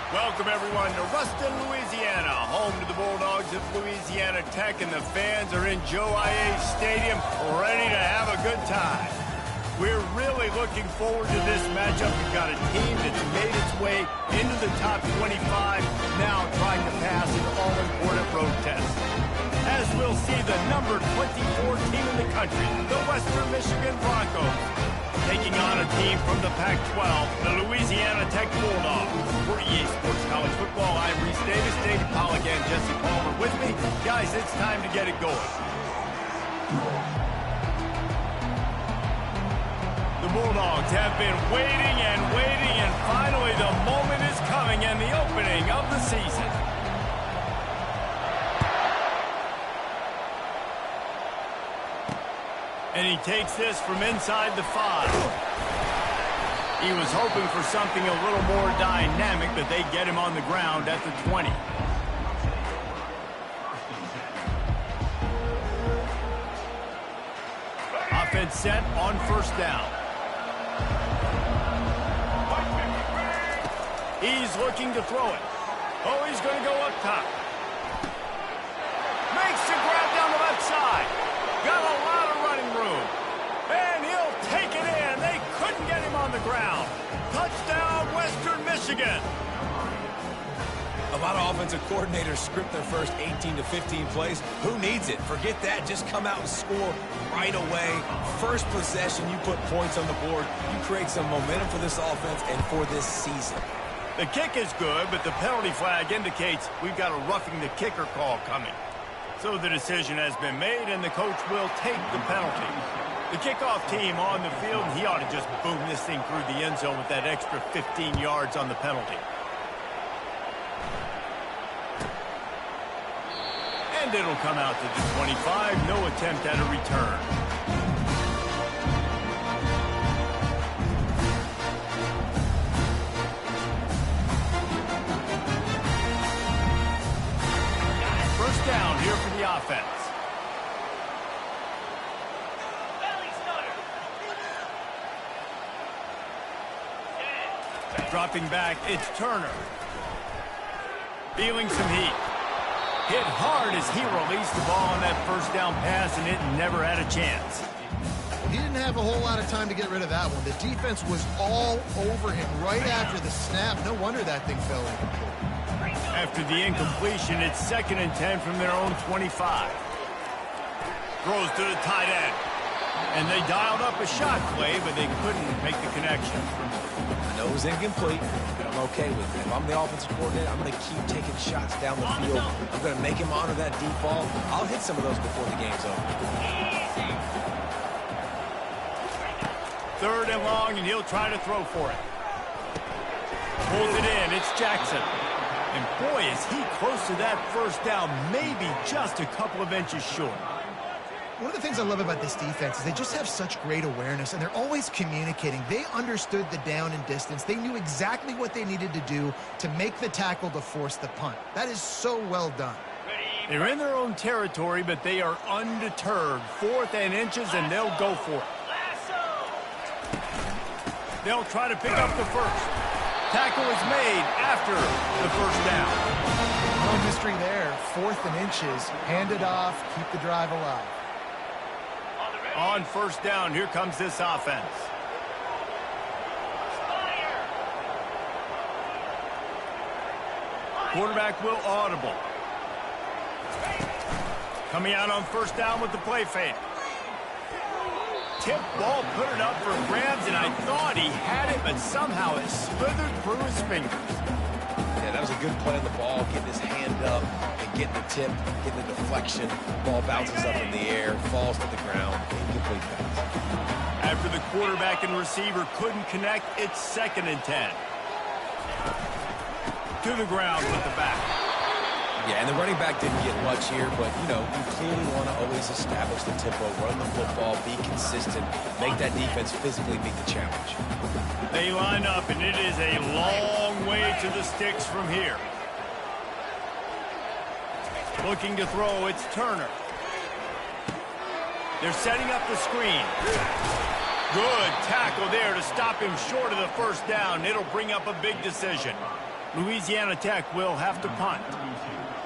Welcome, everyone, to Ruston, Louisiana, home to the Bulldogs of Louisiana Tech, and the fans are in Joe I.A. Stadium ready to have a good time. We're really looking forward to this matchup. We've got a team that's made its way into the top 25, now trying to pass an all-important road test. As we'll see the number 24 team in the country, the Western Michigan Broncos, taking on a team from the Pac-12, the Louisiana Tech Bulldogs. For EA Sports College Football, I'm Reese Davis, Dave Pollock, and Jesse Palmer with me. Guys, it's time to get it going. The Bulldogs have been waiting, and finally the moment is coming and the opening of the season. And he takes this from inside the 5. He was hoping for something a little more dynamic, but they get him on the ground at the 20. Offense set on first down. He's looking to throw it. Oh, he's going to go up top. Makes the grab down the left side. Got a lot of running room. And he'll take it in. They couldn't get him on the ground. Touchdown, Western Michigan. A lot of offensive coordinators script their first 18 to 15 plays. Who needs it? Forget that. Just come out and score right away. First possession, you put points on the board. You create some momentum for this offense and for this season. The kick is good, but the penalty flag indicates we've got a roughing the kicker call coming. So the decision has been made, and the coach will take the penalty. The kickoff team on the field, he ought to just boom this thing through the end zone with that extra 15 yards on the penalty. And it'll come out to the 25. No attempt at a return. First down here for the offense. Dropping back, it's Turner. Feeling some heat. Hit hard as he released the ball on that first down pass, and it never had a chance. He didn't have a whole lot of time to get rid of that one. The defense was all over him right after the snap. No wonder that thing fell incomplete. After the incompletion, it's 2nd and 10 from their own 25. Throws to the tight end. And they dialed up a shot play, but they couldn't make the connection. I know it was incomplete, but I'm okay with it. If I'm the offensive coordinator, I'm going to keep taking shots down the field. I'm going to make him honor that deep ball. I'll hit some of those before the game's over. 3rd and long, and he'll try to throw for it. Pulls it in. It's Jackson. And boy, is he close to that first down, maybe just a couple of inches short. One of the things I love about this defense is they just have such great awareness, and they're always communicating. They understood the down and distance. They knew exactly what they needed to do to make the tackle to force the punt. That is so well done. They're in their own territory, but they are undeterred. 4th and inches, and they'll go for it. They'll try to pick up the first. Tackle is made after the first down. No mystery there. 4th and inches. Hand it off. Keep the drive alive. On first down, here comes this offense. Quarterback will audible. Coming out on first down with the play fake. Tip ball, put it up for grabs, and I thought he had it, but somehow it slithered through his fingers. Yeah, that was a good play on the ball, getting his hand up and getting the tip, getting the deflection. Ball bounces up in the air, falls to the ground, incomplete pass. After the quarterback and receiver couldn't connect, it's 2nd and 10. To the ground with the back. Yeah, and the running back didn't get much here, but, you know, you clearly want to always establish the tempo, run the football, be consistent, make that defense physically meet the challenge. They line up, and it is a long way to the sticks from here. Looking to throw, it's Turner. They're setting up the screen. Good tackle there to stop him short of the first down. It'll bring up a big decision. Louisiana Tech will have to punt.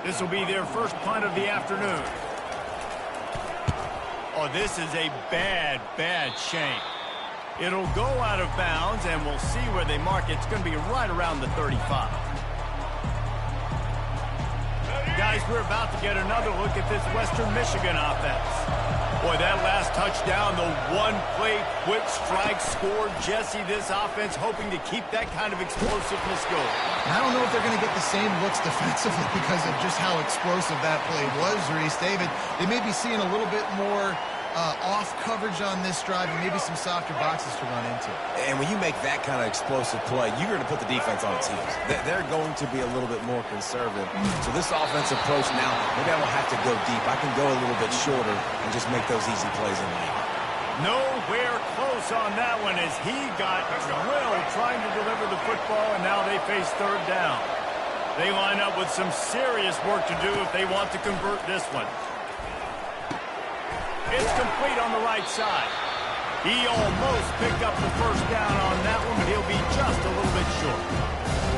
This will be their first punt of the afternoon. Oh, this is a bad, bad shame. It'll go out of bounds, and we'll see where they mark it. It's going to be right around the 35. Guys, we're about to get another look at this Western Michigan offense. Boy, that last touchdown, the one-play quick strike scored. Jesse, this offense hoping to keep that kind of explosiveness going. I don't know if they're going to get the same looks defensively because of just how explosive that play was, Reese. David, they may be seeing a little bit more off coverage on this drive and maybe some softer boxes to run into. And when you make that kind of explosive play, you're going to put the defense on its heels. They're going to be a little bit more conservative. So this offense approach now, maybe I don't have to go deep. I can go a little bit shorter and just make those easy plays in lane. Nowhere close on that one as he got drilled trying to deliver the football, and now they face third down. They line up with some serious work to do if they want to convert this one. It's complete on the right side. He almost picked up the first down on that one, but he'll be just a little bit short.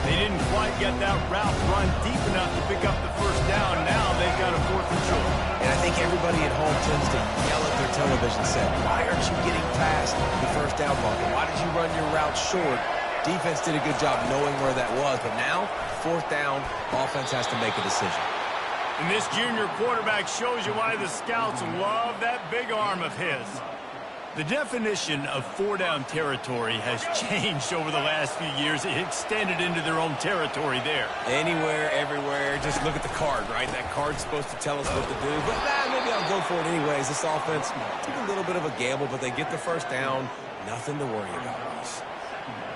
They didn't quite get that route run deep enough to pick up the first down. Now they've got a 4th and short. And I think everybody at home tends to yell at their television set, why aren't you getting past the first down marker? Why did you run your route short? Defense did a good job knowing where that was, but now, 4th down, offense has to make a decision. And this junior quarterback shows you why the scouts love that big arm of his. The definition of 4-down territory has changed over the last few years. It extended into their own territory there. Anywhere, everywhere, just look at the card, right? That card's supposed to tell us what to do, but maybe I'll go for it anyways. This offense took a little bit of a gamble, but they get the first down. Nothing to worry about, Reese.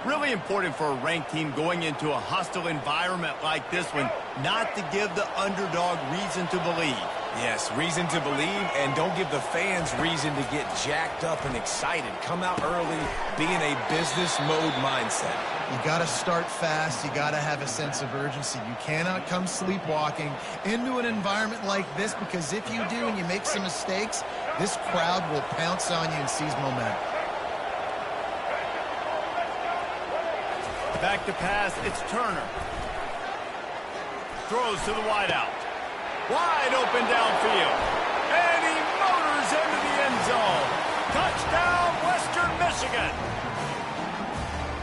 Really important for a ranked team going into a hostile environment like this one, not to give the underdog reason to believe. Yes, reason to believe, and don't give the fans reason to get jacked up and excited. Come out early, be in a business mode mindset. You got to start fast. You got to have a sense of urgency. You cannot come sleepwalking into an environment like this, because if you do and you make some mistakes, this crowd will pounce on you and seize momentum. Back to pass, it's Turner. Throws to the wideout. Wide open downfield. And he motors into the end zone. Touchdown, Western Michigan.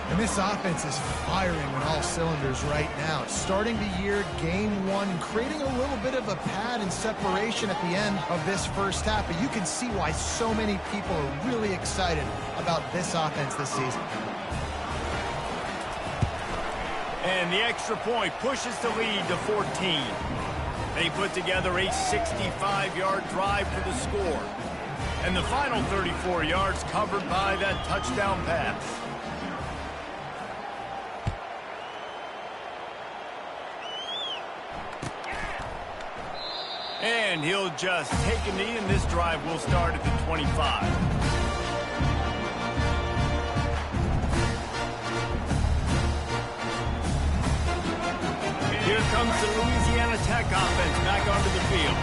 And this offense is firing on all cylinders right now. Starting the year, game 1, and creating a little bit of a pad and separation at the end of this first half. But you can see why so many people are really excited about this offense this season. And the extra point pushes the lead to 14. They put together a 65-yard drive for the score. And the final 34 yards covered by that touchdown pass. And he'll just take a knee, and this drive will start at the 25. Here comes the Louisiana Tech offense back onto the field.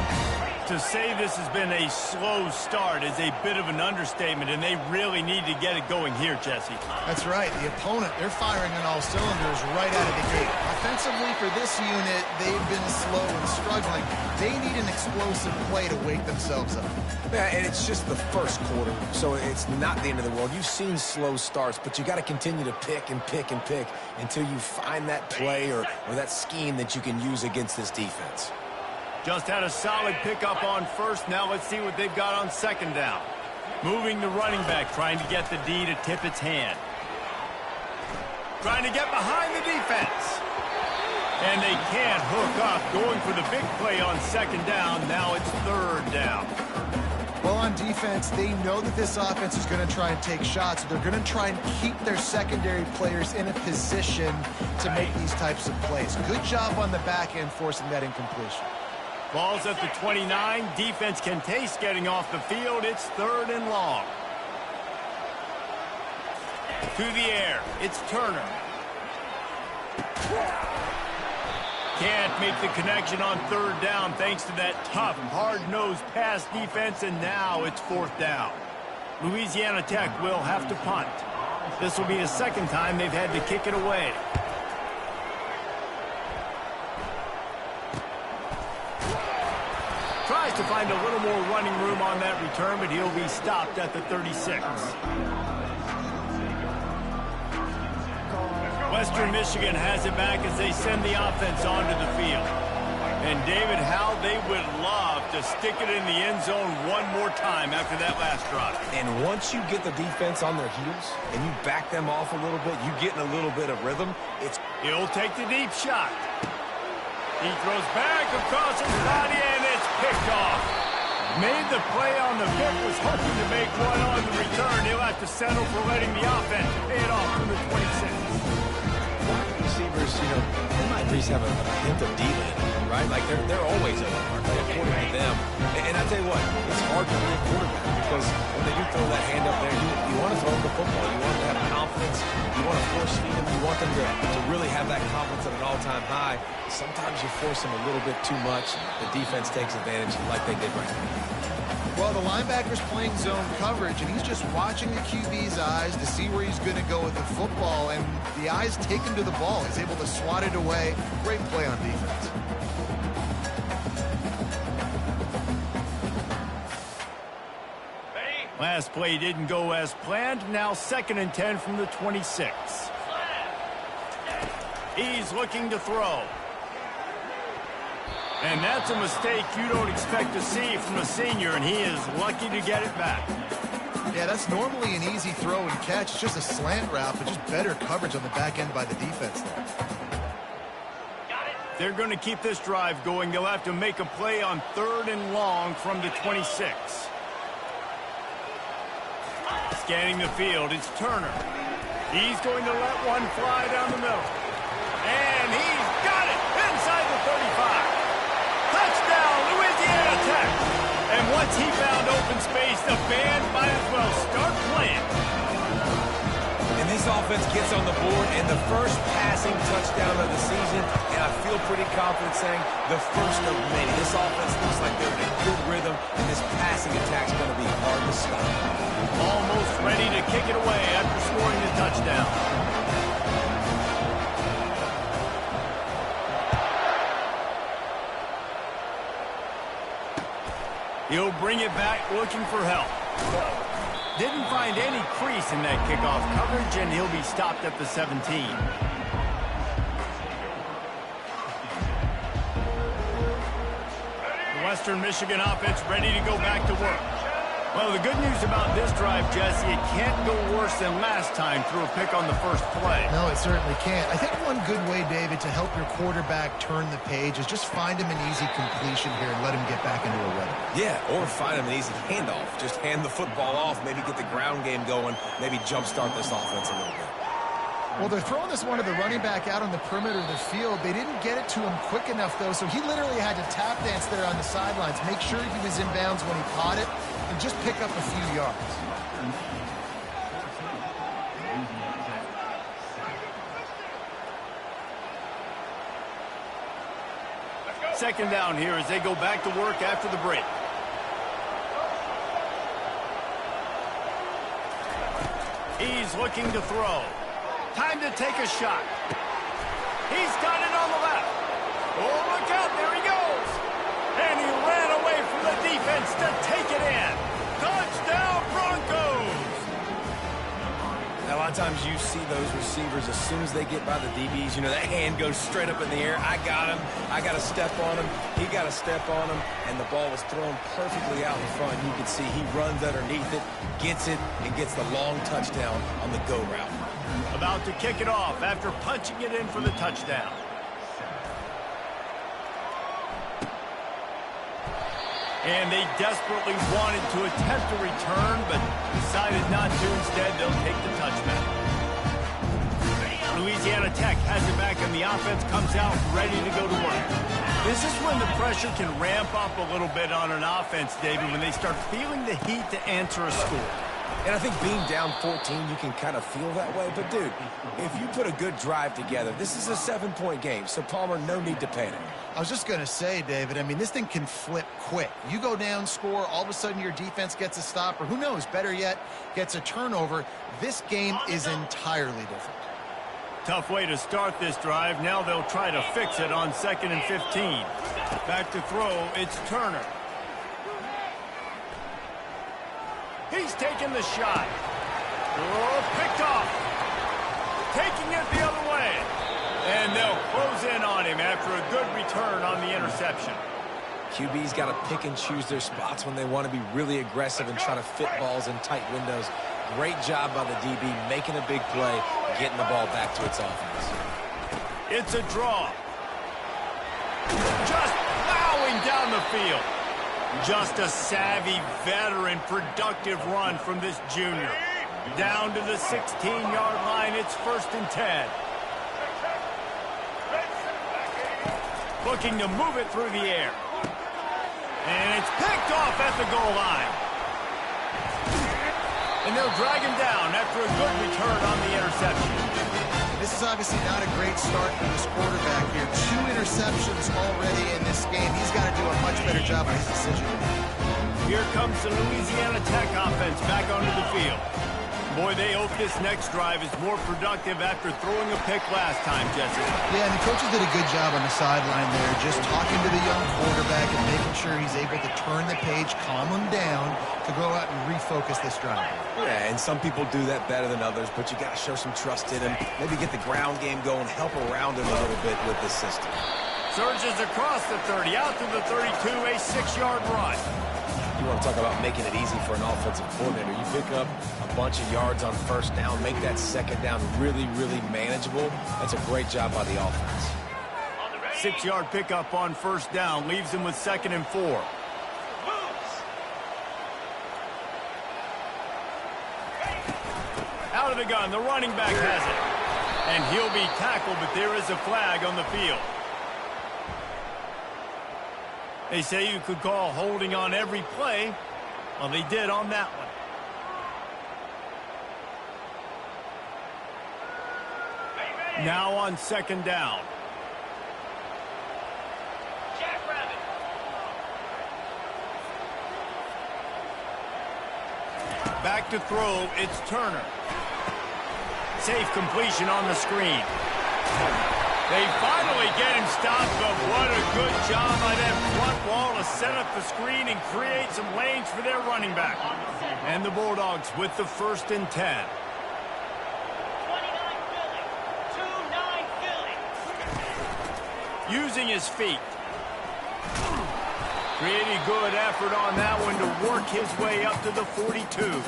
To say this has been a slow start is a bit of an understatement, and they really need to get it going here, Jesse. That's right. The opponent, they're firing on all cylinders right out of the gate. Offensively for this unit, they've been slow and struggling. They need an explosive play to wake themselves up. Yeah, and it's just the first quarter, so it's not the end of the world. You've seen slow starts, but you got to continue to pick and pick and pick until you find that play or that scheme that you can use against this defense. Just had a solid pickup on first. Now let's see what they've got on second down. Moving the running back, trying to get the D to tip its hand. Trying to get behind the defense. And they can't hook up. Going for the big play on second down. Now it's third down. Well, on defense, they know that this offense is going to try and take shots. They're going to try and keep their secondary players in a position to make these types of plays. Good job on the back end forcing that incompletion. Ball's at the 29. Defense can taste getting off the field. It's third and long. To the air. It's Turner. Can't make the connection on third down thanks to that tough, hard-nosed pass defense, and now it's fourth down. Louisiana Tech will have to punt. This will be the second time they've had to kick it away. to find a little more running room on that return, but he'll be stopped at the 36. Western Michigan has it back as they send the offense onto the field. And David, how they would love to stick it in the end zone one more time after that last drive. And once you get the defense on their heels and you back them off a little bit, you get in a little bit of rhythm. He'll take the deep shot. He throws back across his body, and it's picked off. Made the play on the pick, was hoping to make one on the return. He'll have to settle for letting the offense pay it off from the 26. Receivers, they might at least have a hint of diva in them, right? Like, they're always over the mark, according to them. And I tell you what, it's hard to be a quarterback because when they do throw that hand up there, you want to throw them the football. You want them to have confidence. You want to force feed them. You want them to really have that confidence at an all-time high. Sometimes you force them a little bit too much. The defense takes advantage like they did right now. Well, the linebacker's playing zone coverage, and he's just watching the QB's eyes to see where he's going to go with the football, and the eyes take him to the ball. He's able to swat it away. Great play on defense. Last play didn't go as planned. Now 2nd and 10 from the 26. He's looking to throw. And that's a mistake you don't expect to see from a senior, and he is lucky to get it back. Yeah, that's normally an easy throw and catch. It's just a slant route, but just better coverage on the back end by the defense there. They're going to keep this drive going. They'll have to make a play on 3rd and long from the 26. Scanning the field, it's Turner. He's going to let one fly down the middle. And he's got it inside the 35. Touchdown, Louisiana Tech. And once he found open space, the band might as well start playing. And this offense gets on the board, and the first passing touchdown of the season, and I feel pretty confident saying the first of many. This offense looks like they're in a good rhythm, and this passing attack's going to be hard to stop. Almost ready to kick it away after scoring the touchdown. He'll bring it back looking for help. Didn't find any crease in that kickoff coverage, and he'll be stopped at the 17. The Western Michigan offense ready to go back to work. Well, the good news about this drive, Jesse, it can't go worse than last time through a pick on the first play. No, it certainly can't. I think one good way, David, to help your quarterback turn the page is just find him an easy completion here and let him get back into a rhythm. Yeah, or find him an easy handoff. Just hand the football off, maybe get the ground game going, maybe jumpstart this offense a little bit. Well, they're throwing this one to the running back out on the perimeter of the field. They didn't get it to him quick enough, though, so he literally had to tap dance there on the sidelines, make sure he was in bounds when he caught it, and just pick up a few yards. Second down here as they go back to work after the break. He's looking to throw. Time to take a shot. He's got it on the left. Oh, look out, there he goes. And he ran away from the defense to take it in. Touchdown, Broncos. Now, a lot of times you see those receivers, as soon as they get by the DBs, that hand goes straight up in the air. I got him. I got to step on him. He got to step on him. And the ball was thrown perfectly out in front. You can see he runs underneath it, gets it, and gets the long touchdown on the go route. About to kick it off after punching it in for the touchdown. And they desperately wanted to attempt a return, but decided not to. Instead, they'll take the touchback. Louisiana Tech has it back, and the offense comes out ready to go to work. This is when the pressure can ramp up a little bit on an offense, David, when they start feeling the heat to answer a score. And I think being down 14, you can kind of feel that way. But, dude, if you put a good drive together, this is a 7-point game. So, Palmer, no need to panic. I was just going to say, David, I mean, this thing can flip quick. You go down, score, all of a sudden your defense gets a stop, or who knows, better yet, gets a turnover. This game is entirely different. Tough way to start this drive. Now they'll try to fix it on 2nd and 15. Back to throw, it's Turner. He's taking the shot. Oh, picked off. Taking it the other way. And they'll close in on him after a good return on the interception. QB's got to pick and choose their spots when they want to be really aggressive and try to fit balls in tight windows. Great job by the DB making a big play, getting the ball back to its offense. It's a draw. Just plowing down the field. Just a savvy, veteran, productive run from this junior. Down to the 16-yard line, it's 1st and 10. Looking to move it through the air. And it's picked off at the goal line. And they'll drag him down after a good return on the interception. This is obviously not a great start for this quarterback here. 2 interceptions already in this game. He's got to do a much better job on his decision. Here comes the Louisiana Tech offense back onto the field. Boy, they hope this next drive is more productive after throwing a pick last time, Jesse. Yeah, and the coaches did a good job on the sideline there, just talking to the young quarterback and making sure he's able to turn the page, calm him down, to go out and refocus this drive. Yeah, and some people do that better than others, but you got to show some trust in him. Maybe get the ground game going, help around him a little bit with this system. Surges across the 30, out to the 32, a 6-yard run. You want to talk about making it easy for an offensive coordinator. You pick up a bunch of yards on 1st down, make that 2nd down really, really manageable. That's a great job by the offense. 6-yard pickup on 1st down leaves him with 2nd and 4. Out of the gun, the running back has it. And he'll be tackled, but there is a flag on the field. They say you could call holding on every play. Well, they did on that one. Now on 2nd down. Back to throw, it's Turner. Safe completion on the screen. They finally get him stopped, but what a good job by that front wall to set up the screen and create some lanes for their running back. And the Bulldogs with the 1st and 10. 29 Philly. Using his feet. Pretty good effort on that one to work his way up to the 42.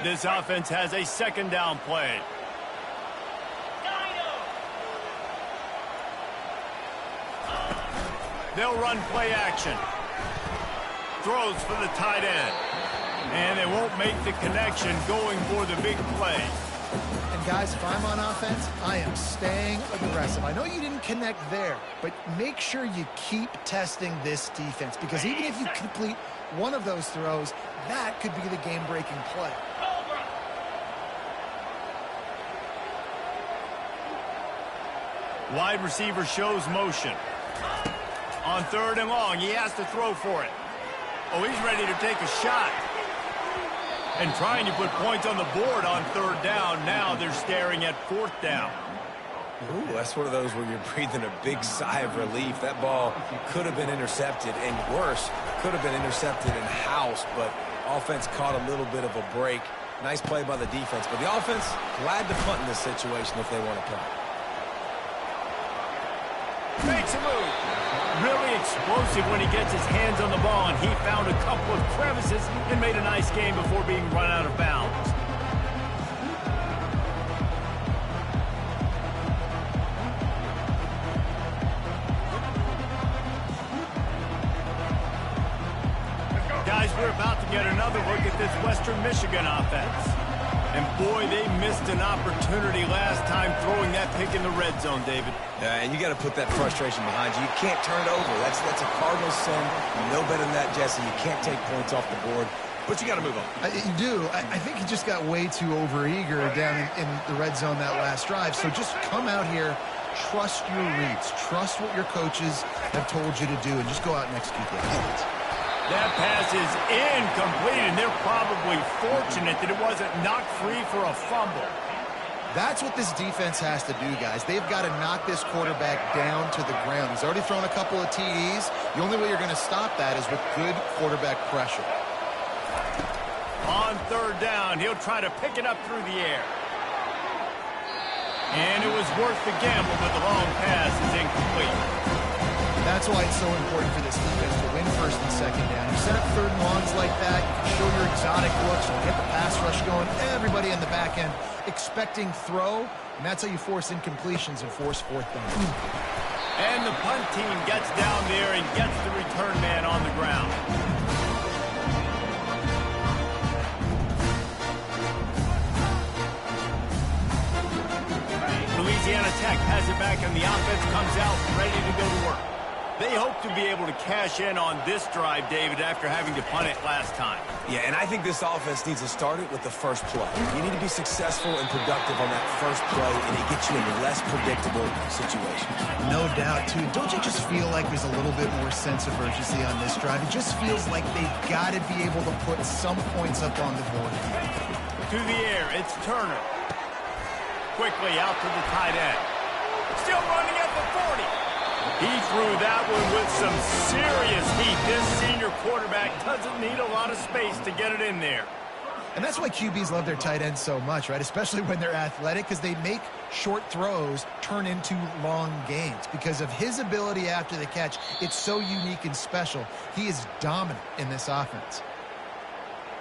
This offense has a 2nd down play. They'll run play action. Throws for the tight end. And they won't make the connection going for the big play. And guys, if I'm on offense, I am staying aggressive. I know you didn't connect there, but make sure you keep testing this defense, because even if you complete one of those throws, that could be the game-breaking play. Wide receiver shows motion. On 3rd and long, he has to throw for it. Oh, he's ready to take a shot. And trying to put points on the board on 3rd down. Now they're staring at 4th down. Ooh, that's one of those where you're breathing a big sigh of relief. That ball could have been intercepted, and worse, could have been intercepted in house, but offense caught a little bit of a break. Nice play by the defense, but the offense glad to punt in this situation if they want to punt. Makes a move. Really explosive when he gets his hands on the ball, and he found a couple of crevices and made a nice game before being run out of bounds. Guys, we're about to get another look at this Western Michigan offense. And boy, they missed an opportunity last time throwing that pick in the red zone, David. And you got to put that frustration behind you. You can't turn it over. That's a Cardinal sin. You know better than that, Jesse. You can't take points off the board, but you got to move on. You do. I think he just got way too overeager down in the red zone that last drive. So just come out here, trust your reads, trust what your coaches have told you to do, and just go out and execute the offense. That pass is incomplete, and they're probably fortunate that it wasn't knocked free for a fumble. That's what this defense has to do, guys. They've got to knock this quarterback down to the ground. He's already thrown a couple of TDs. The only way you're going to stop that is with good quarterback pressure. On third down, he'll try to pick it up through the air. And it was worth the gamble, but the long pass is incomplete. That's why it's so important for this defense to win first and second down. You set up third and longs like that, you can show your exotic looks, you can get the pass rush going, everybody in the back end expecting throw, and that's how you force incompletions and force fourth down. And the punt team gets down there and gets the return man on the ground. Louisiana Tech has it back, and the offense comes out ready to go to work. They hope to be able to cash in on this drive, David, after having to punt it last time. Yeah, and I think this offense needs to start it with the first play. You need to be successful and productive on that first play, and it gets you in less predictable situations. No doubt, too. Don't you just feel like there's a little bit more sense of urgency on this drive? It just feels like they've got to be able to put some points up on the board. To the air, it's Turner. Quickly out to the tight end. Still running at the 40. He threw that one with some serious heat. This senior quarterback doesn't need a lot of space to get it in there. And that's why QBs love their tight ends so much, right? Especially when they're athletic, because they make short throws turn into long gains. Because of his ability after the catch, it's so unique and special. He is dominant in this offense.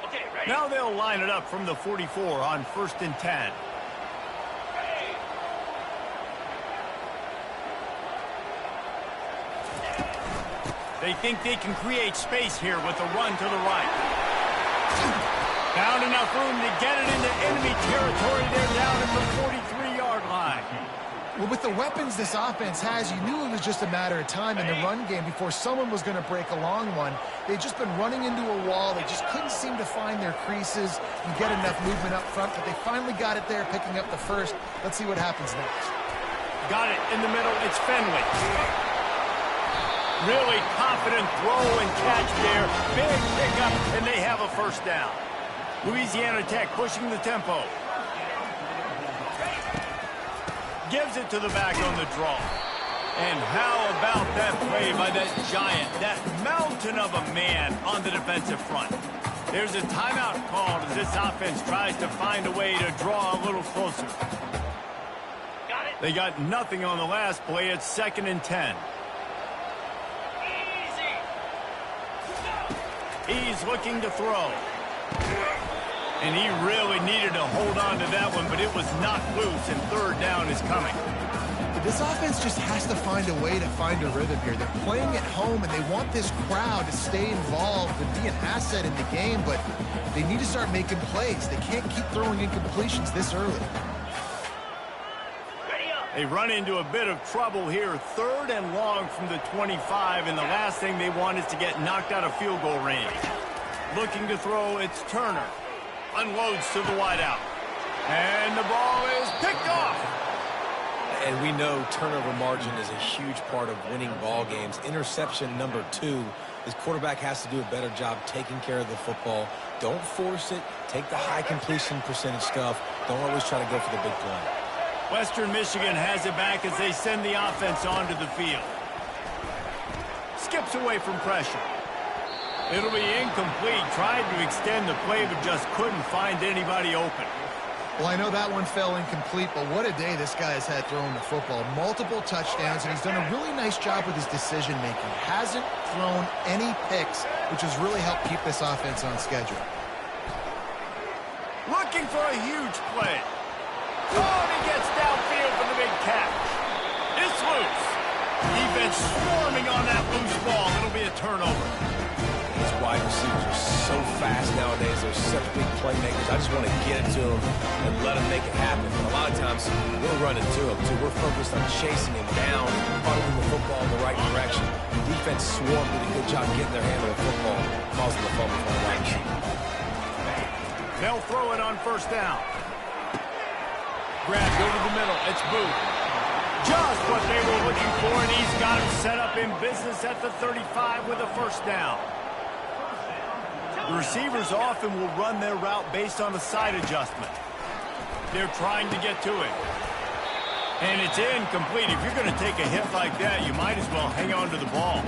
Okay, ready. Now they'll line it up from the 44 on 1st and 10. They think they can create space here with a run to the right. Found enough room to get it into enemy territory. They're down at the 43-yard line. Well, with the weapons this offense has, you knew it was just a matter of time in the run game before someone was going to break a long one. They'd just been running into a wall. They just couldn't seem to find their creases and get enough movement up front, but they finally got it there, picking up the first. Let's see what happens next. Got it in the middle. It's Fenwick. Really confident throw and catch there. Big pickup, and they have a first down. Louisiana Tech pushing the tempo. Gives it to the back on the draw. And how about that play by that giant, that mountain of a man on the defensive front? There's a timeout called as this offense tries to find a way to draw a little closer. Got it. They got nothing on the last play. It's 2nd and 10. He's looking to throw. And he really needed to hold on to that one, but it was knocked loose, and 3rd down is coming. This offense just has to find a way to find a rhythm here. They're playing at home, and they want this crowd to stay involved and be an asset in the game, but they need to start making plays. They can't keep throwing incompletions this early. They run into a bit of trouble here. 3rd and long from the 25, and the last thing they want is to get knocked out of field goal range. Looking to throw, it's Turner. Unloads to the wideout. And the ball is picked off. And we know turnover margin is a huge part of winning ball games. Interception number 2. This quarterback has to do a better job taking care of the football. Don't force it. Take the high completion percentage stuff. Don't always try to go for the big play. Western Michigan has it back as they send the offense onto the field. Skips away from pressure. It'll be incomplete. Tried to extend the play, but just couldn't find anybody open. Well, I know that one fell incomplete, but what a day this guy has had throwing the football. Multiple touchdowns, and he's done a really nice job with his decision-making. Hasn't thrown any picks, which has really helped keep this offense on schedule. Looking for a huge play. Oh, and he gets downfield for the big catch. It's loose. Defense swarming on that loose ball. It'll be a turnover. These wide receivers are so fast nowadays. They're such big playmakers. I just want to get it to them and let them make it happen. But a lot of times, we're running to them, too. We're focused on chasing him down and funneling the football in the right direction. The defense swarmed did a good job getting their hand on the football, causing the fumble for the wide receiver. They'll throw it on 1st down. Grabbed over the middle. It's Booth. Just what they were looking for, and he's got him set up in business at the 35 with a 1st down. The receivers often will run their route based on a side adjustment. They're trying to get to it. And it's incomplete. If you're going to take a hit like that, you might as well hang on to the ball.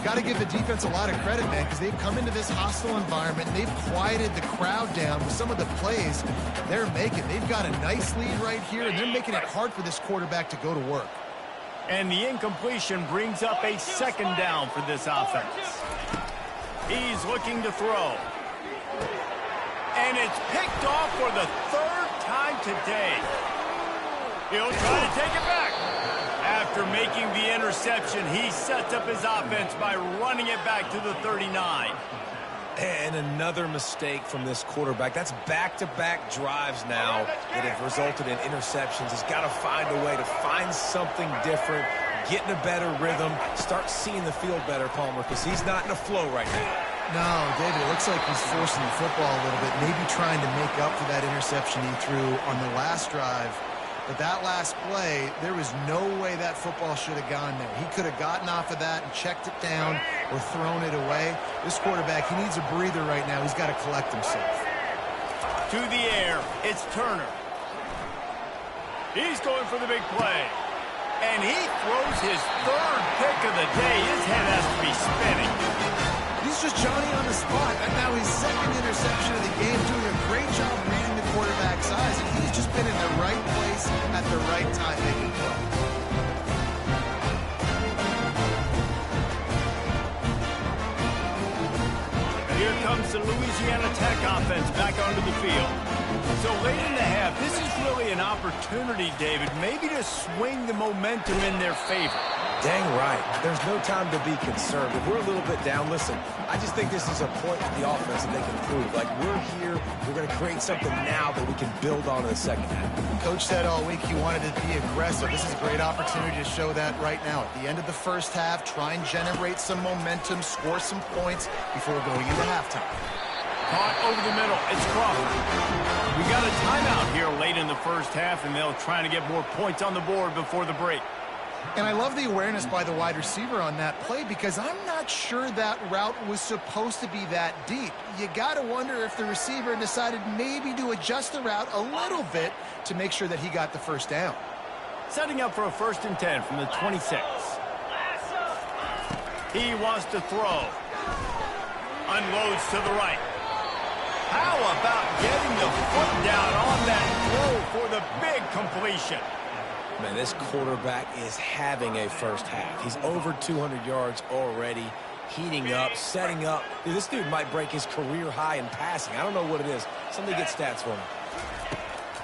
Got to give the defense a lot of credit, man, because they've come into this hostile environment and they've quieted the crowd down with some of the plays they're making. They've got a nice lead right here, and they're making it hard for this quarterback to go to work. And the incompletion brings up a second down for this offense. He's looking to throw. And it's picked off for the third time today. He'll try to take it back. After making the interception, he sets up his offense by running it back to the 39. And another mistake from this quarterback. That's back-to-back drives now that have resulted in interceptions. He's got to find a way to find something different, get in a better rhythm, start seeing the field better, Palmer, because he's not in a flow right now. No, David, it looks like he's forcing the football a little bit, maybe trying to make up for that interception he threw on the last drive. But that last play, there was no way that football should have gone there. He could have gotten off of that and checked it down or thrown it away. This quarterback, he needs a breather right now. He's got to collect himself. To the air, it's Turner. He's going for the big play. And he throws his third pick of the day. His head has to be spinning. He's just Johnny on the spot. And now his second interception of the game, doing a great job reading the quarterback's eyes. And he's just been in the right place at the right time making plays. Here comes the Louisiana Tech offense back onto the field. So late in the half, this is really an opportunity, David, maybe to swing the momentum in their favor. Dang right. There's no time to be concerned. If we're a little bit down, listen, I just think this is a point in the offense that they can prove. Like, we're here, we're going to create something now that we can build on in the second half. Coach said all week he wanted to be aggressive. This is a great opportunity to show that right now. At the end of the first half, try and generate some momentum, score some points before going into halftime. Caught over the middle. It's Crawford. We got a timeout here late in the first half, and they'll try to get more points on the board before the break. And I love the awareness by the wide receiver on that play because I'm not sure that route was supposed to be that deep. You got to wonder if the receiver decided maybe to adjust the route a little bit to make sure that he got the first down. Setting up for a 1st and 10 from the 26. He wants to throw. Unloads to the right. How about getting the foot down on that throw for the big completion? Man, this quarterback is having a first half. He's over 200 yards already, heating up, setting up. Dude, this dude might break his career high in passing. I don't know what it is. Somebody get stats for him.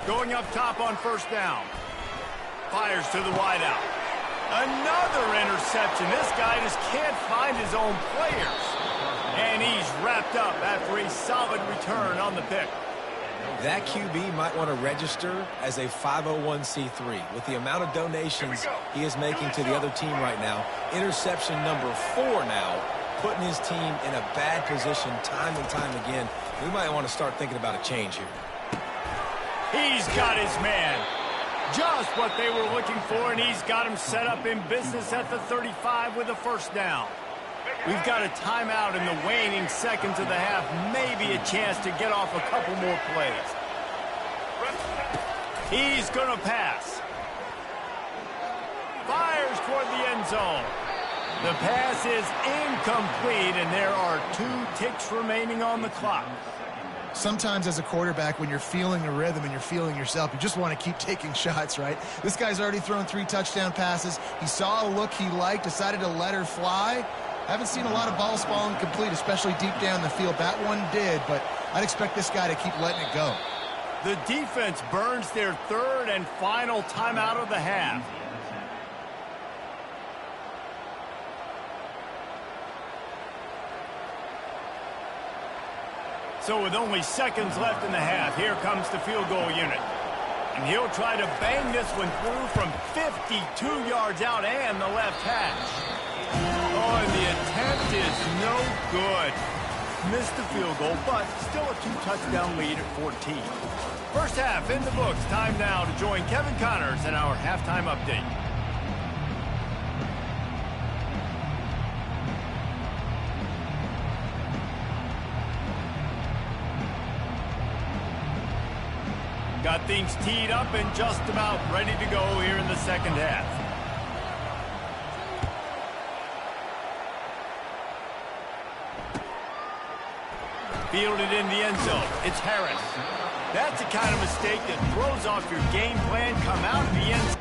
Going up top on 1st down. Fires to the wideout. Another interception. This guy just can't find his own players. And he's wrapped up after a solid return on the pick. That QB might want to register as a 501c3. With the amount of donations he is making to the other team right now, interception number 4 now, putting his team in a bad position time and time again. We might want to start thinking about a change here. He's got his man. Just what they were looking for, and he's got him set up in business at the 35 with a 1st down. We've got a timeout in the waning seconds of the half. Maybe a chance to get off a couple more plays. He's going to pass. Fires toward the end zone. The pass is incomplete, and there are 2 ticks remaining on the clock. Sometimes as a quarterback, when you're feeling a rhythm and you're feeling yourself, you just want to keep taking shots, right? This guy's already thrown 3 touchdown passes. He saw a look he liked, decided to let her fly. Haven't seen a lot of balls falling complete, especially deep down the field. That one did, but I'd expect this guy to keep letting it go. The defense burns their 3rd and final timeout of the half. So with only seconds left in the half, here comes the field goal unit. And he'll try to bang this one through from 52 yards out and the left hash. Oh, and the attempt is no good. Missed the field goal, but still a 2-touchdown lead at 14. First half in the books. Time now to join Kevin Connors in our halftime update. Got things teed up and just about ready to go here in the second half. Fielded in the end zone. It's Harris. That's the kind of mistake that throws off your game plan. Come out of the end zone.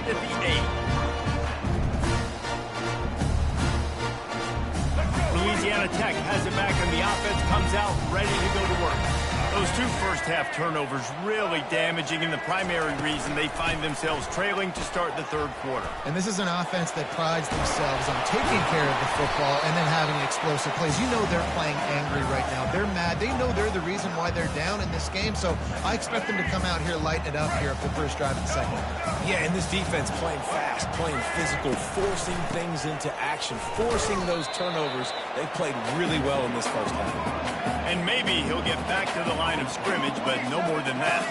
At the 8. Louisiana Tech has it back, and the offense comes out ready to go to work. Those two first-half turnovers really damaging, and the primary reason they find themselves trailing to start the third quarter. And this is an offense that prides themselves on taking care of the football and then having explosive plays. You know they're playing angry right now. They're mad. They know they're the reason why they're down in this game, so I expect them to come out here, lighten it up here for the first drive of the second. Yeah, and this defense playing fast, playing physical, forcing things into action, forcing those turnovers. They played really well in this first half. And maybe he'll get back to the line of scrimmage, but no more than that.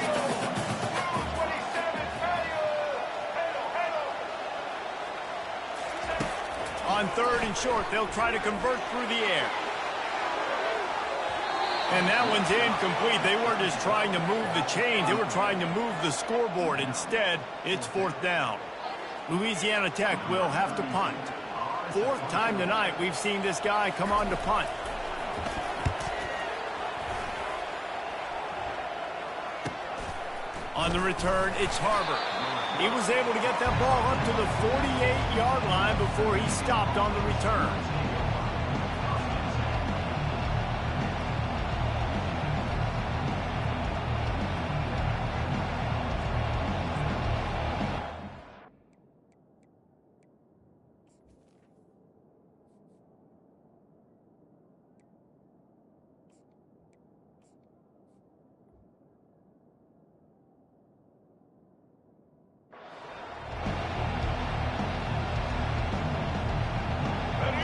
On third and short, they'll try to convert through the air. And that one's incomplete. They weren't just trying to move the chains. They were trying to move the scoreboard. Instead, it's fourth down. Louisiana Tech will have to punt. Fourth time tonight we've seen this guy come on to punt. On the return, it's Harbor. He was able to get that ball up to the 48-yard line before he stopped on the return.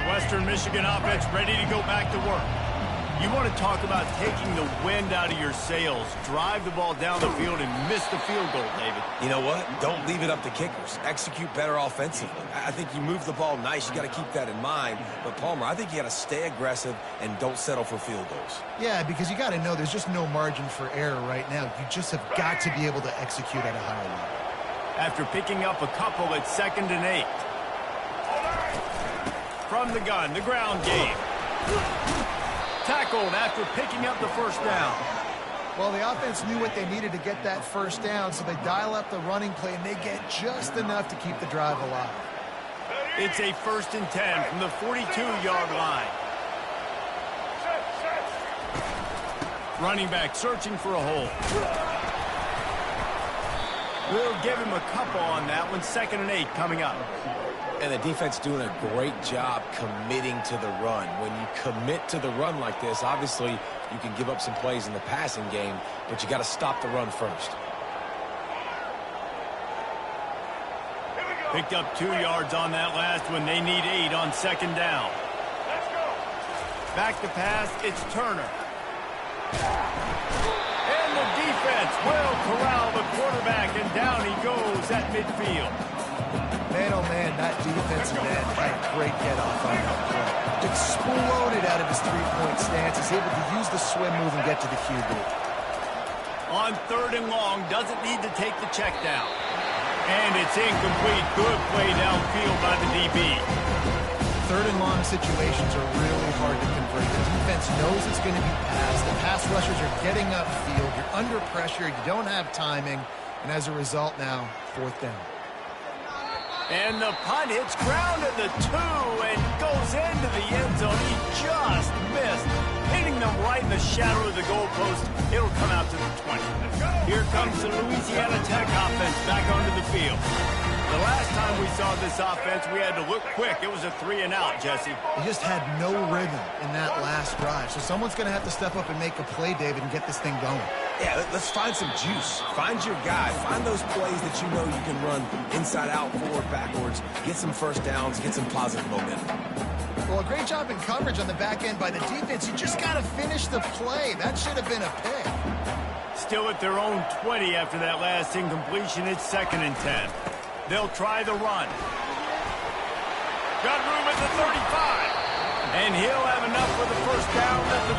Western Michigan offense ready to go back to work. You want to talk about taking the wind out of your sails. Drive the ball down the field and miss the field goal, David. You know what? Don't leave it up to kickers. Execute better offensively. I think you move the ball nice. You got to keep that in mind. But, Palmer, I think you got to stay aggressive and don't settle for field goals. Yeah, because you got to know there's just no margin for error right now. You just have got to be able to execute at a higher level. After picking up a couple at 2nd and 8. From the gun, the ground game. Tackled after picking up the first down. Well, the offense knew what they needed to get that first down, so they dial up the running play, and they get just enough to keep the drive alive. It's a 1st and 10 from the 42-yard line. Running back searching for a hole. We'll give him a couple on that one. 2nd and 8 coming up. And the defense doing a great job committing to the run. When you commit to the run like this, obviously you can give up some plays in the passing game, but you got to stop the run first. Picked up 2 yards on that last one. They need 8 on 2nd down. Back to pass, it's Turner. And the defense will corral the quarterback, and down he goes at midfield. Man, oh man, that defensive end had a great get-off on that play. Exploded out of his three-point stance. He's able to use the swim move and get to the QB. On 3rd and long, doesn't need to take the check down. And it's incomplete. Good play downfield by the DB. 3rd and long situations are really hard to convert. The defense knows it's going to be passed. The pass rushers are getting upfield. You're under pressure. You don't have timing. And as a result now, 4th down. And the punt hits ground at the 2 and goes into the end zone. He just missed, hitting them right in the shadow of the goalpost. It'll come out to the 20. Here comes the Louisiana Tech offense back onto the field. The last time we saw this offense, we had to look quick. It was a 3-and-out, Jesse. They just had no rhythm in that last drive. So someone's going to have to step up and make a play, David, and get this thing going. Yeah, let's find some juice. Find your guy. Find those plays that you know you can run inside out, forward, backwards. Get some first downs. Get some positive momentum. Well, a great job in coverage on the back end by the defense. You just got to finish the play. That should have been a pick. Still at their own 20 after that last incompletion. It's 2nd and 10. They'll try the run. Got room at the 35. And he'll have enough for the first down at the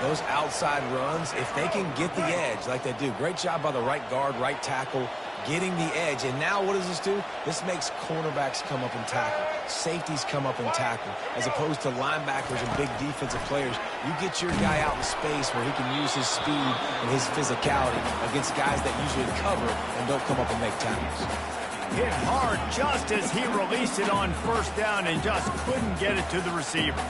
42. Those outside runs, if they can get the edge like they do, great job by the right guard, right tackle, getting the edge. And now what does this do? This makes cornerbacks come up and tackle. Safeties come up and tackle. As opposed to linebackers and big defensive players, you get your guy out in space where he can use his speed and his physicality against guys that usually cover and don't come up and make tackles. Hit hard just as he released it on first down and just couldn't get it to the receiver.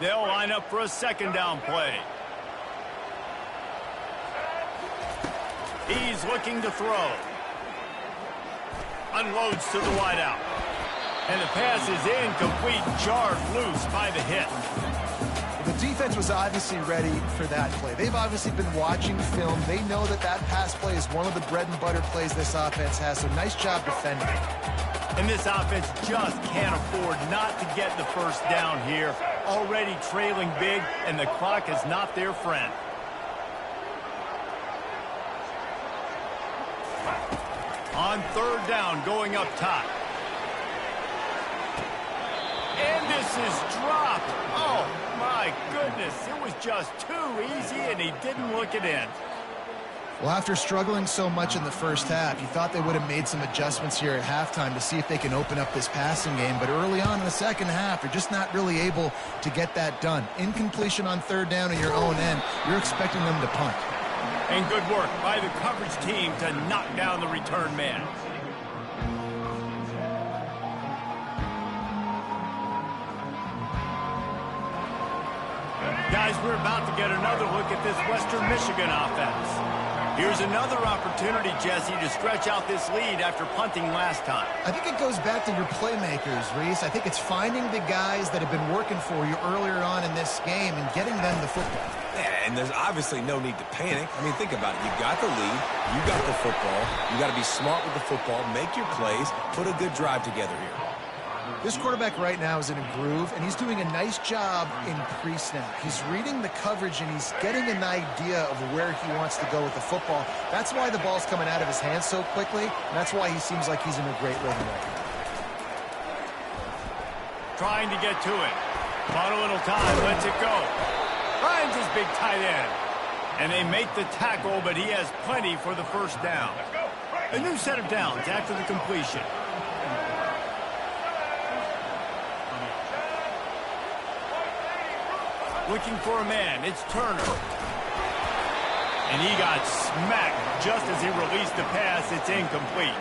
They'll line up for a 2nd down play. He's looking to throw. Unloads to the wideout. And the pass is incomplete, jarred loose by the hit. The defense was obviously ready for that play. They've obviously been watching film. They know that that pass play is one of the bread and butter plays this offense has, so nice job defending. And this offense just can't afford not to get the first down here. Already trailing big, and the clock is not their friend. On 3rd down, going up top. And this is dropped. Oh, my goodness. It was just too easy, and he didn't look it in. Well, after struggling so much in the first half, you thought they would have made some adjustments here at halftime to see if they can open up this passing game. But early on in the second half, they're just not really able to get that done. Incompletion on 3rd down in your own end, you're expecting them to punt. And good work by the coverage team to knock down the return man. Guys, we're about to get another look at this Western Michigan offense. Here's another opportunity, Jesse, to stretch out this lead after punting last time. I think it goes back to your playmakers, Reese. I think it's finding the guys that have been working for you earlier on in this game and getting them the football. Yeah, and there's obviously no need to panic. I mean, think about it. You got the lead. You got the football. You got to be smart with the football, make your plays, put a good drive together here. This quarterback right now is in a groove, and he's doing a nice job in pre-snap. He's reading the coverage, and he's getting an idea of where he wants to go with the football. That's why the ball's coming out of his hands so quickly, and that's why he seems like he's in a great rhythm right now. Trying to get to it. Caught a little time, lets it go. Finds his big tight end. And they make the tackle, but he has plenty for the first down. A new set of downs after the completion. Looking for a man, it's Turner. And he got smacked just as he released the pass. It's incomplete.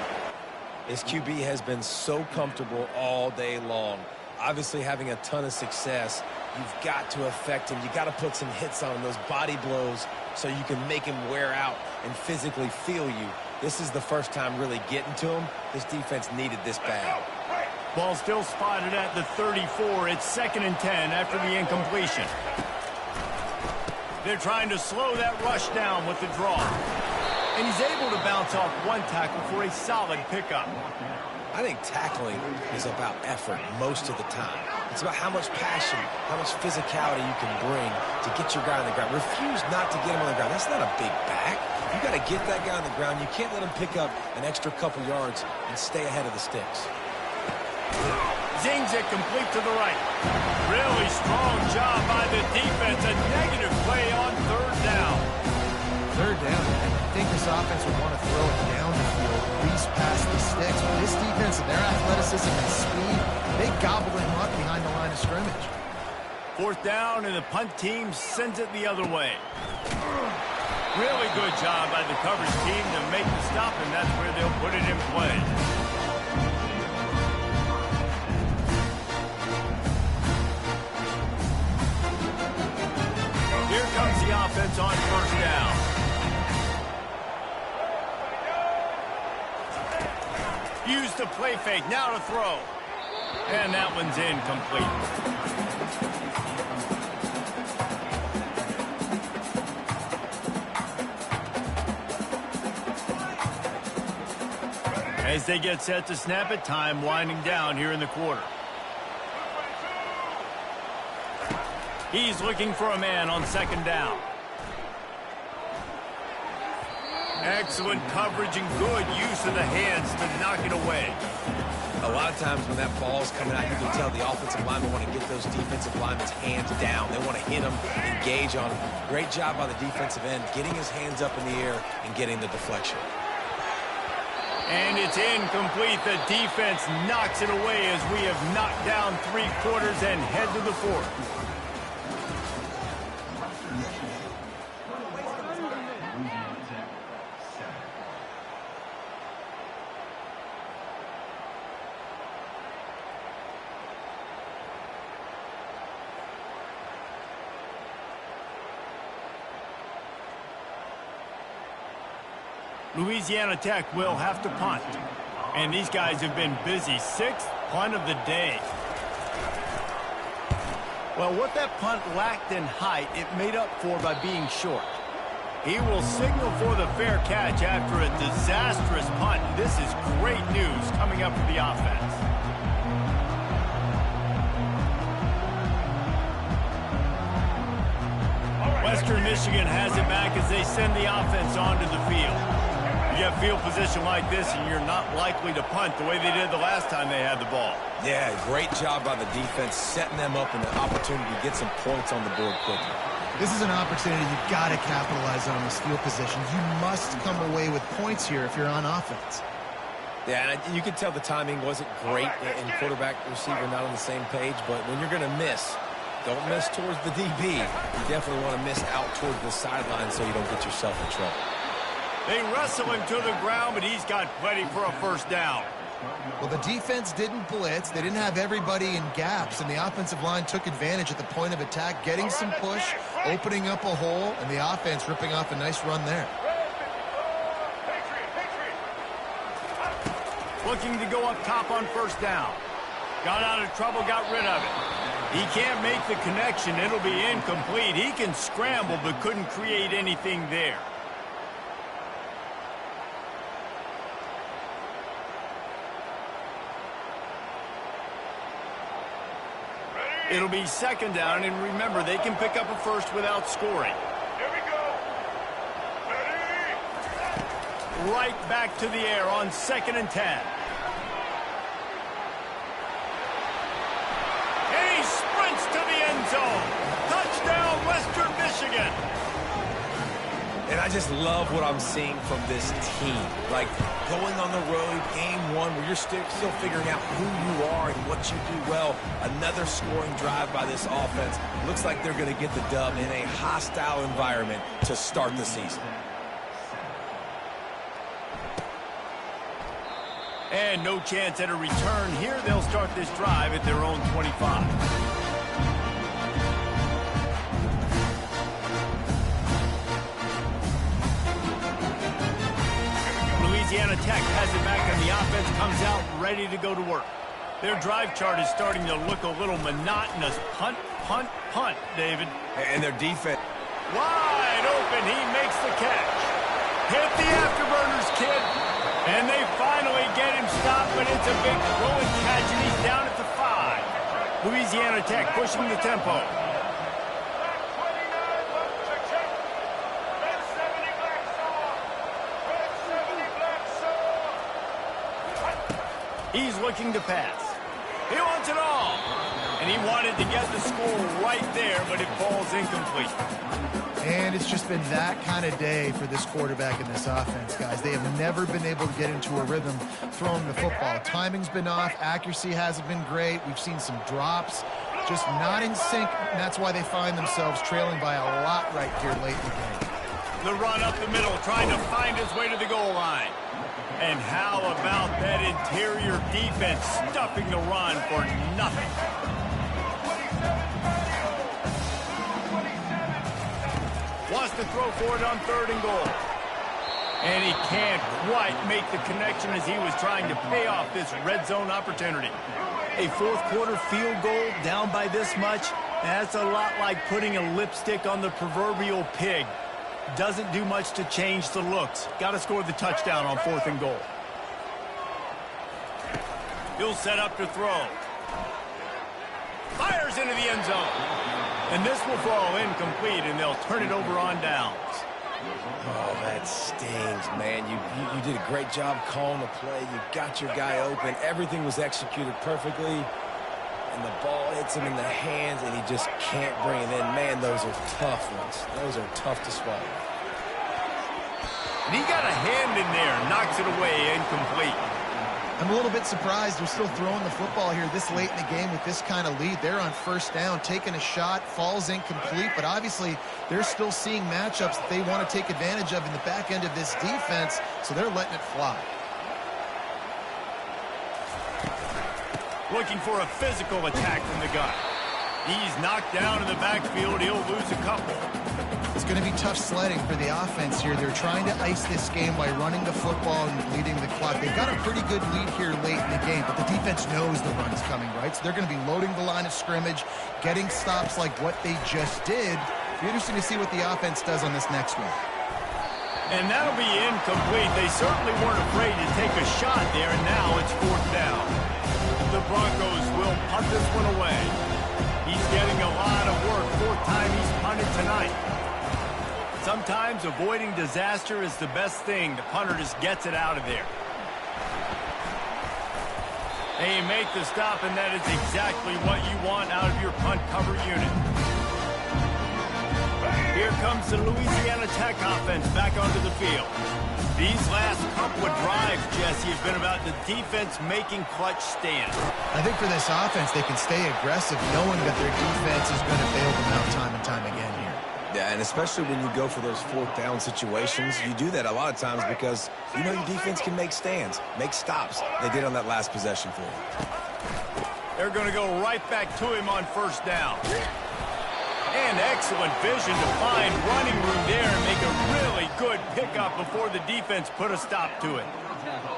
This QB has been so comfortable all day long. Obviously having a ton of success. You've got to affect him. You got to put some hits on him, those body blows, so you can make him wear out and physically feel you. This is the first time really getting to him. This defense needed this bad. Ball still spotted at the 34. It's 2nd and 10 after the incompletion. They're trying to slow that rush down with the draw. And he's able to bounce off one tackle for a solid pickup. I think tackling is about effort most of the time. It's about how much passion, how much physicality you can bring to get your guy on the ground. Refuse not to get him on the ground. That's not a big back. You got to get that guy on the ground. You can't let him pick up an extra couple yards and stay ahead of the sticks. Zings it complete to the right. Really strong job by the defense. A negative play on 3rd down. 3rd down. I think this offense would want to throw it down the field, at least past the sticks. But this defense and their athleticism and speed, they gobbled him up behind the line of scrimmage. 4th down, and the punt team sends it the other way. Really good job by the coverage team to make the stop, and that's where they'll put it in play. Here comes the offense on 1st down. Use the play fake, now to throw. And that one's incomplete. As they get set to snap it, time winding down here in the quarter. He's looking for a man on second down. Excellent coverage and good use of the hands to knock it away. A lot of times when that ball's coming out, you can tell the offensive linemen want to get those defensive linemen's hands down. They want to hit them, engage on them. Great job by the defensive end, getting his hands up in the air and getting the deflection. And it's incomplete. The defense knocks it away as we have knocked down 3 quarters and head to the 4th. Louisiana Tech will have to punt. And these guys have been busy. 6th punt of the day. Well, what that punt lacked in height, it made up for by being short. He will signal for the fair catch after a disastrous punt. This is great news coming up for the offense. Western Michigan has it back as they send the offense onto the field. You have field position like this, and you're not likely to punt the way they did the last time they had the ball. Yeah, great job by the defense, setting them up in the opportunity to get some points on the board quickly. This is an opportunity you've got to capitalize on this field position. You must come away with points here if you're on offense. Yeah, and you can tell the timing wasn't great, and quarterback, receiver not on the same page, but when you're going to miss, don't miss towards the DB. You definitely want to miss out towards the sideline so you don't get yourself in trouble. They wrestle him to the ground, but he's got plenty for a first down. Well, the defense didn't blitz. They didn't have everybody in gaps, and the offensive line took advantage at the point of attack, getting some push, opening up a hole, and the offense ripping off a nice run there. Looking to go up top on first down. Got out of trouble, got rid of it. He can't make the connection. It'll be incomplete. He can scramble, but couldn't create anything there. It'll be second down, and remember, they can pick up a first without scoring. Here we go. Ready? Right back to the air on 2nd and 10. And he sprints to the end zone. Touchdown, Western Michigan. And I just love what I'm seeing from this team. Like, going on the road, game 1, where you're still figuring out who you are and what you do well. Another scoring drive by this offense. Looks like they're going to get the dub in a hostile environment to start the season. And no chance at a return here. They'll start this drive at their own 25. Louisiana Tech has it back, and the offense comes out ready to go to work. Their drive chart is starting to look a little monotonous. Punt, punt, punt, David. And their defense. Wide open, he makes the catch. Hit the afterburners, kid. And they finally get him stopped, but it's a big throw and catch, and he's down at the 5. Louisiana Tech pushing the tempo. He's looking to pass. He wants it all. And he wanted to get the score right there, but it falls incomplete. And it's just been that kind of day for this quarterback and this offense, guys. They have never been able to get into a rhythm throwing the football. Timing's been off. Accuracy hasn't been great. We've seen some drops. Just not in sync, and that's why they find themselves trailing by a lot right here late in the game. The run up the middle, trying to find his way to the goal line. And how about that interior defense stuffing the run for nothing? Wants to throw for it on 3rd and goal. And he can't quite make the connection as he was trying to pay off this red zone opportunity. A 4th quarter field goal down by this much, that's a lot like putting a lipstick on the proverbial pig. Doesn't do much to change the looks. Got to score the touchdown on 4th and goal. He'll set up to throw. Fires into the end zone. And this will fall incomplete, and they'll turn it over on downs. Oh, that stings, man. You did a great job calling the play. You got your guy open. Everything was executed perfectly. And the ball hits him in the hands, and he just can't bring it in. Man, those are tough ones. Those are tough to swallow. And he got a hand in there, knocks it away, incomplete. I'm a little bit surprised they're still throwing the football here this late in the game with this kind of lead. They're on first down, taking a shot, falls incomplete, but obviously they're still seeing matchups that they want to take advantage of in the back end of this defense, so they're letting it fly. Looking for a physical attack from the gun. He's knocked down in the backfield. He'll lose a couple. It's going to be tough sledding for the offense here. They're trying to ice this game by running the football and bleeding the clock. They've got a pretty good lead here late in the game, but the defense knows the run's coming, right? So they're going to be loading the line of scrimmage, getting stops like what they just did. It'll be interesting to see what the offense does on this next one. And that'll be incomplete. They certainly weren't afraid to take a shot there, and now it's fourth down. The Broncos will punt this one away. He's getting a lot of work. Fourth time he's punted tonight. Sometimes avoiding disaster is the best thing. The punter just gets it out of there. They make the stop, and that is exactly what you want out of your punt cover unit. Here comes the Louisiana Tech offense back onto the field. These last couple of drives, Jesse, have been about the defense making clutch stands. I think for this offense, they can stay aggressive knowing that their defense is going to bail them out time and time again here. Yeah, and especially when you go for those fourth down situations, you do that a lot of times because you know your defense can make stands, make stops. They did on that last possession for you. They're going to go right back to him on first down. And excellent vision to find running room there and make a really good pickup before the defense put a stop to it.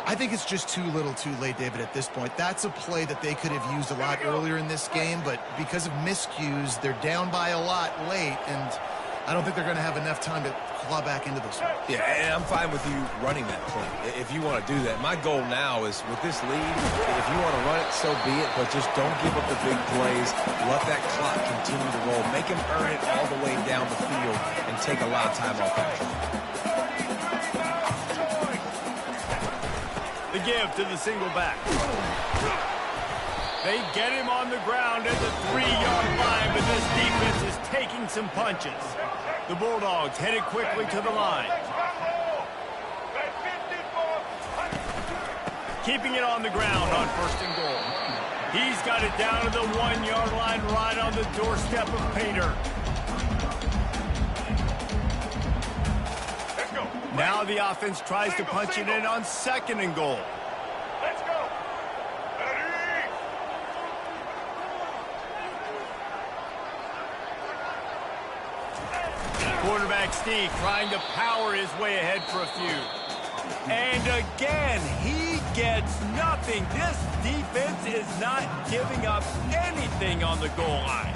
I think it's just too little too late, David, at this point. That's a play that they could have used a lot earlier in this game, but because of miscues, they're down by a lot late, and I don't think they're going to have enough time to claw back into this one. Yeah, and I'm fine with you running that play if you want to do that. My goal now is with this lead, if you want to run it, so be it, but just don't give up the big plays. Let that clock continue to roll. Make him earn it all the way down the field and take a lot of time off that clock. The give to the single back. They get him on the ground at the 3-yard line, but this defense is taking some punches. The Bulldogs headed quickly to the line. Keeping it on the ground on first and goal. He's got it down to the 1-yard line right on the doorstep of Pater. Now the offense tries to punch it in on second and goal. Let's go. Quarterback Steve trying to power his way ahead for a few. And again, he gets nothing. This defense is not giving up anything on the goal line.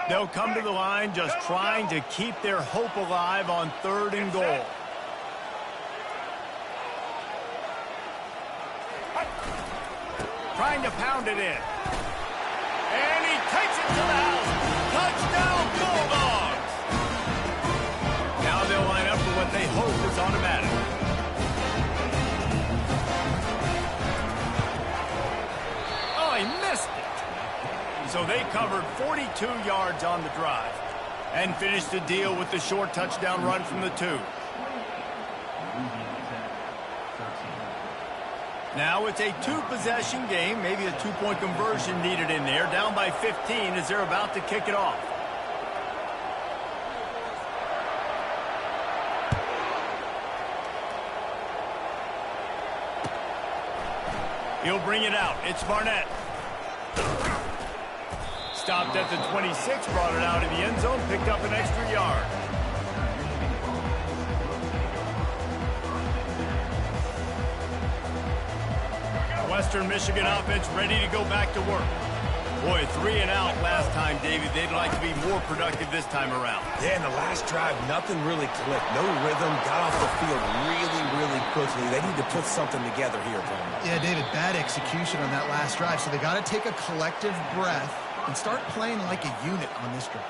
They'll come to the line just trying to keep their hope alive on third and goal. Trying to pound it in. And he takes it to the house. Touchdown, Bulldogs! Now they'll line up for what they hope is automatic. Oh, he missed it. So they covered 42 yards on the drive and finished the deal with the short touchdown run from the 2. Now it's a 2-possession game, maybe a 2-point conversion needed in there, down by 15 as they're about to kick it off. He'll bring it out. It's Barnett. Stopped at the 26, brought it out in the end zone, picked up an extra yard. Western Michigan offense ready to go back to work. Boy, 3 and out last time, David. They'd like to be more productive this time around. Yeah, in the last drive, nothing really clicked. No rhythm, got off the field really quickly. They need to put something together here, Bowman. Yeah, David, bad execution on that last drive, so they got to take a collective breath and start playing like a unit on this drive.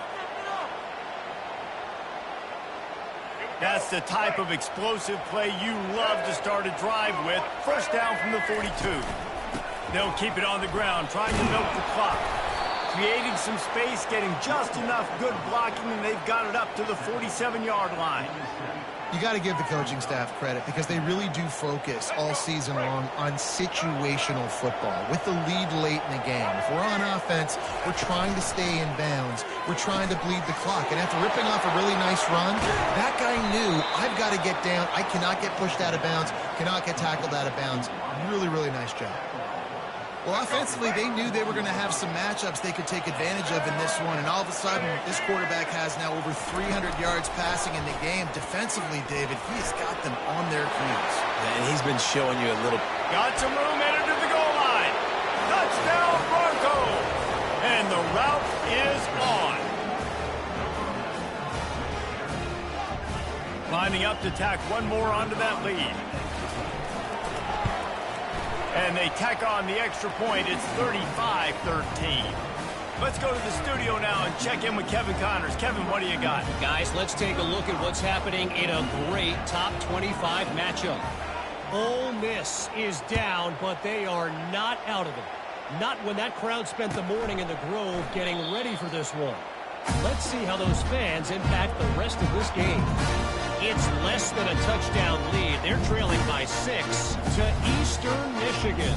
That's the type of explosive play you love to start a drive with. First down from the 42. They'll keep it on the ground, trying to milk the clock. Creating some space, getting just enough good blocking, and they've got it up to the 47-yard line. You got to give the coaching staff credit because they really do focus all season long on situational football with the lead late in the game. If we're on offense, we're trying to stay in bounds. We're trying to bleed the clock. And after ripping off a really nice run, that guy knew, I've got to get down. I cannot get pushed out of bounds, cannot get tackled out of bounds. Really nice job. Well, offensively, they knew they were going to have some matchups they could take advantage of in this one, and all of a sudden, this quarterback has now over 300 yards passing in the game. Defensively, David, he's got them on their heels. And he's been showing you a little. Got some room, headed to the goal line. Touchdown, Broncos! And the route is on. Lining up to tack one more onto that lead. And they tack on the extra point. It's 35-13. Let's go to the studio now and check in with Kevin Connors. Kevin, what do you got? Guys, let's take a look at what's happening in a great top 25 matchup. Ole Miss is down, but they are not out of it. Not when that crowd spent the morning in the Grove getting ready for this one. Let's see how those fans impact the rest of this game. It's less than a touchdown lead. They're trailing by 6 to Eastern Michigan.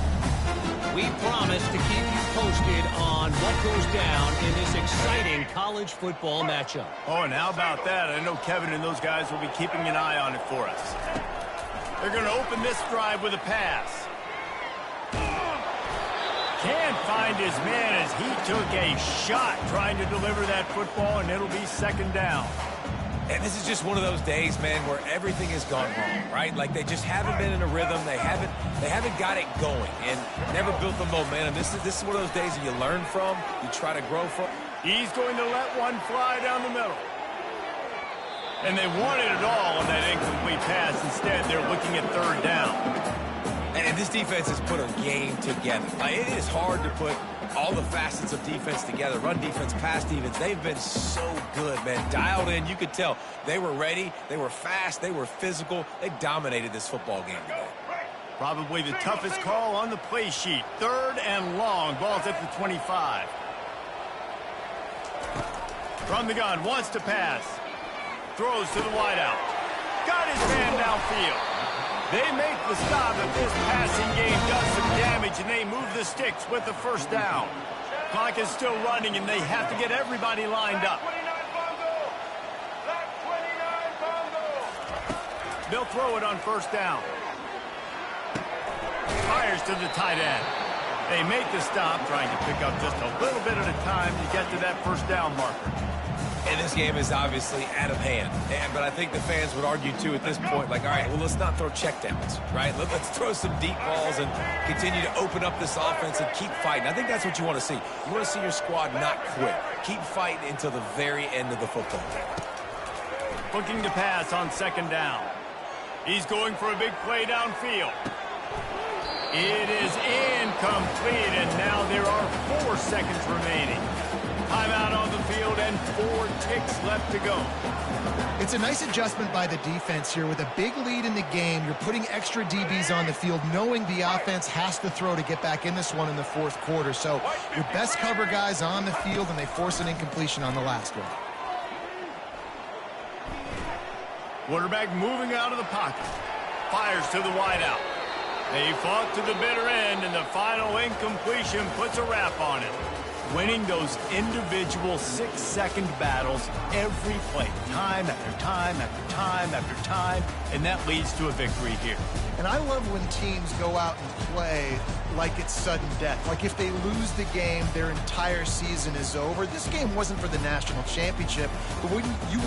We promise to keep you posted on what goes down in this exciting college football matchup. Oh, and how about that? I know Kevin and those guys will be keeping an eye on it for us. They're going to open this drive with a pass. Can't find his man as he took a shot trying to deliver that football, and it'll be second down. And this is just one of those days, man, where everything has gone wrong, right? Like they just haven't been in a rhythm. They haven't got it going and never built the momentum. This is one of those days that you learn from, you try to grow from. He's going to let one fly down the middle. And they wanted it all on that incomplete pass. Instead, they're looking at third down. And this defense has put a game together. Like, it is hard to put all the facets of defense together. Run defense, pass defense. They've been so good, man. Dialed in. You could tell they were ready. They were fast. They were physical. They dominated this football game today. Probably the toughest call on the play sheet. Third and long. Ball's at the 25. From the gun. Wants to pass. Throws to the wideout. Got his man downfield. They make the stop if this passing game does some damage, and they move the sticks with the first down. Clock is still running, and they have to get everybody lined up. They'll throw it on first down. Fires to the tight end. They make the stop, trying to pick up just a little bit at a time to get to that first down marker. And this game is obviously out of hand. But I think the fans would argue, too, at this point, like, all right, well, let's not throw checkdowns, right? Let's throw some deep balls and continue to open up this offense and keep fighting. I think that's what you want to see. You want to see your squad not quit. Keep fighting until the very end of the football game. Looking to pass on second down. He's going for a big play downfield. It is incomplete, and now there are 4 seconds remaining. Timeout on the field and 4 ticks left to go. It's a nice adjustment by the defense here. With a big lead in the game, you're putting extra DBs on the field, knowing the offense has to throw to get back in this one in the fourth quarter. So your best cover guys on the field, and they force an incompletion on the last one. Quarterback moving out of the pocket. Fires to the wideout. They fought to the bitter end, and the final incompletion puts a wrap on it. Winning those individual 6-second battles every play, time after time after time after time, and that leads to a victory here. And I love when teams go out and play like it's sudden death. Like if they lose the game, their entire season is over. This game wasn't for the national championship, but when you